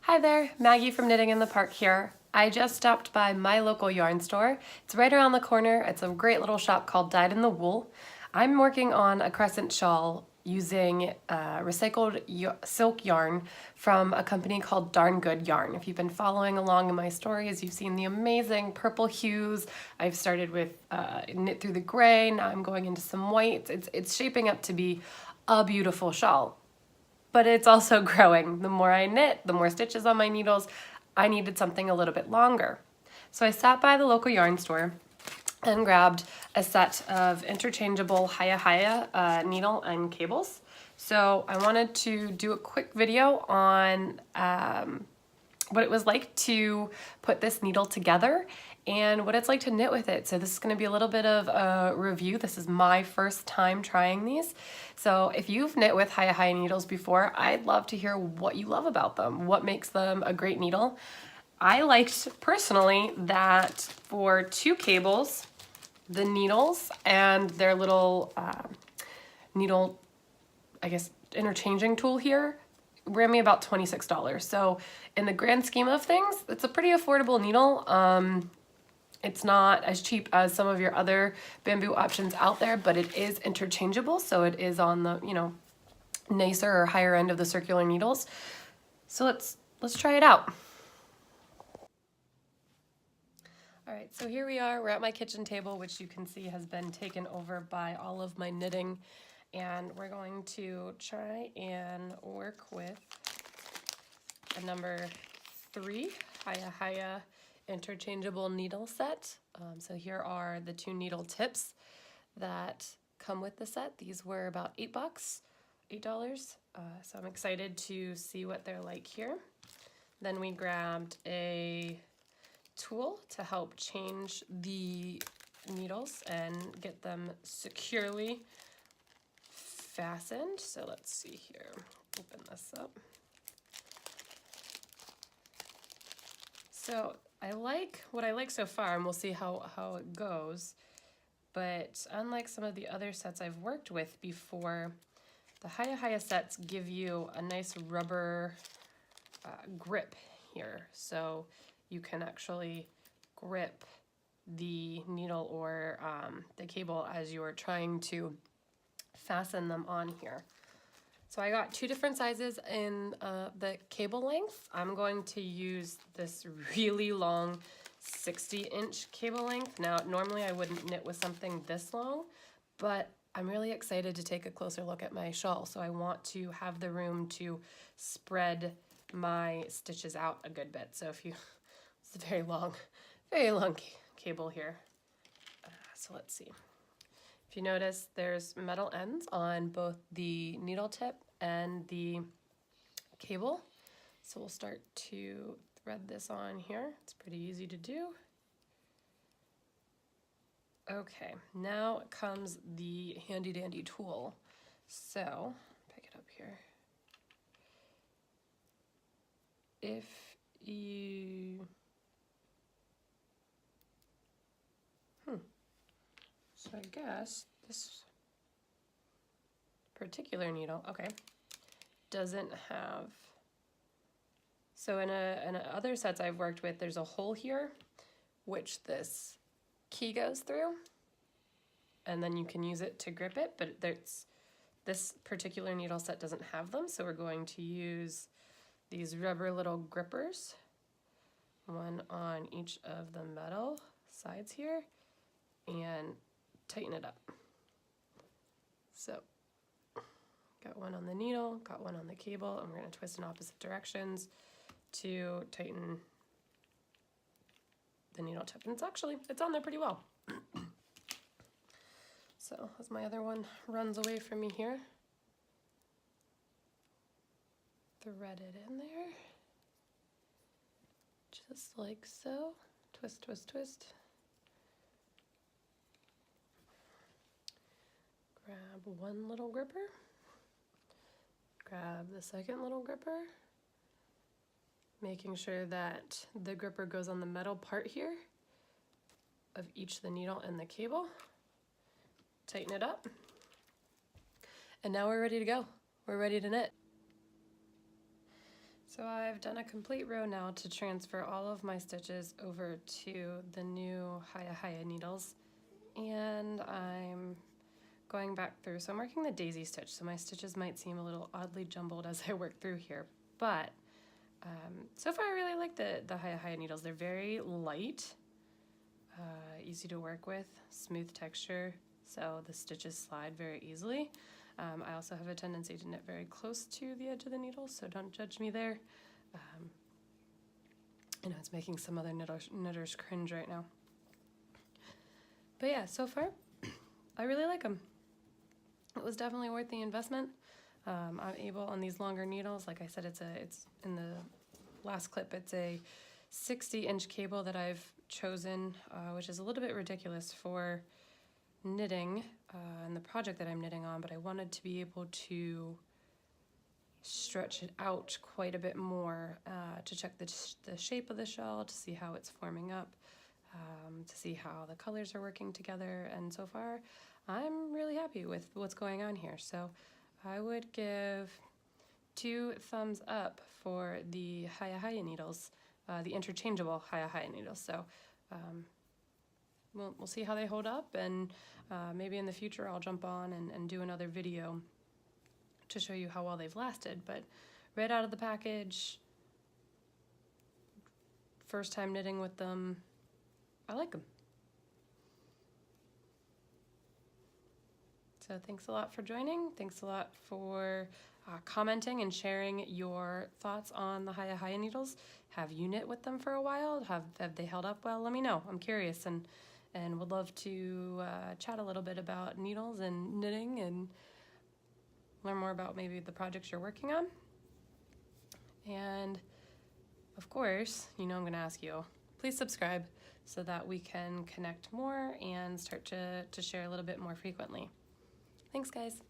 Hi there, Maggie from Knitting in the Park here. I just stopped by my local yarn store. It's right around the corner. It's a great little shop called Dyed in the Wool. I'm working on a crescent shawl using recycled silk yarn from a company called Darn Good Yarn. If you've been following along in my stories, you've seen the amazing purple hues. I've started with knit through the gray, now I'm going into some whites. It's shaping up to be a beautiful shawl. But it's also growing. The more I knit, the more stitches on my needles. I needed something a little bit longer. So I stopped by the local yarn store and grabbed a set of interchangeable Hiya Hiya needle and cables. So I wanted to do a quick video on what it was like to put this needle together and what it's like to knit with it. So this is going to be a little bit of a review. This is my first time trying these. So if you've knit with Hiya Hiya needles before, I'd love to hear what you love about them. What makes them a great needle? I liked personally that for 2 cables, the needles and their little needle, I guess, interchanging tool here ran me about $26. So in the grand scheme of things, it's a pretty affordable needle. It's not as cheap as some of your other bamboo options out there, but it is interchangeable. So it is on the, nicer or higher end of the circular needles. So let's try it out. All right, so here we are. We're at my kitchen table, which you can see has been taken over by all of my knitting. And we're going to try and work with a number 3 Hiya Hiya interchangeable needle set. So here are the 2 needle tips that come with the set. These were about $8. So I'm excited to see what they're like here. Then we grabbed a tool to help change the needles and get them securely fastened. So let's see here, open this up. So what I like so far, and we'll see how it goes, but unlike some of the other sets I've worked with before, the Hiya Hiya sets give you a nice rubber grip here. So you can actually grip the needle or the cable as you're trying to fasten them on here. So I got 2 different sizes in the cable length. I'm going to use this really long 60-inch cable length. Now, normally I wouldn't knit with something this long, but I'm really excited to take a closer look at my shawl. So I want to have the room to spread my stitches out a good bit. So it's a very long cable here. So let's see. If you notice, there's metal ends on both the needle tip and the cable. So we'll start to thread this on here. It's pretty easy to do. Okay, now comes the handy dandy tool. So, pick it up here. If you... So I guess this particular needle, okay, doesn't have, so in other sets I've worked with, there's a hole here, which this key goes through, and then you can use it to grip it, but this particular needle set doesn't have them, so we're going to use these rubber little grippers, one on each of the metal sides here, and tighten it up. So, got one on the needle, got one on the cable, and we're going to twist in opposite directions to tighten the needle tip. And it's on there pretty well. So, as my other one runs away from me here, thread it in there, just like so. Twist, twist, twist. Grab one little gripper, grab the second little gripper, making sure that the gripper goes on the metal part here of each the needle and the cable. Tighten it up, and now we're ready to go. We're ready to knit. So I've done a complete row now to transfer all of my stitches over to the new Hiya Hiya needles, and I'm going back through. So I'm working the daisy stitch, so my stitches might seem a little oddly jumbled as I work through here, but so far I really like the Hiya Hiya needles. They're very light, easy to work with, smooth texture, so the stitches slide very easily. I also have a tendency to knit very close to the edge of the needle, so don't judge me there. I know it's making some other knitters cringe right now. But yeah, so far, I really like them. It was definitely worth the investment. I'm able on these longer needles, like I said, it's in the last clip, it's a 60-inch cable that I've chosen, which is a little bit ridiculous for knitting and the project that I'm knitting on, but I wanted to be able to stretch it out quite a bit more to check the shape of the shawl, to see how it's forming up, to see how the colors are working together, and so far I'm really happy with what's going on here. So I would give 2 thumbs up for the Hiya Hiya needles, the interchangeable Hiya Hiya needles. So we'll see how they hold up, and maybe in the future I'll jump on and do another video to show you how well they've lasted. But right out of the package, first time knitting with them, I like them. So thanks a lot for joining. Thanks a lot for commenting and sharing your thoughts on the Hiya Hiya needles. Have you knit with them for a while? Have they held up well? Let me know. I'm curious and would love to chat a little bit about needles and knitting and learn more about maybe the projects you're working on. And of course, you know I'm going to ask you, please subscribe so that we can connect more and start to share a little bit more frequently. Thanks, guys.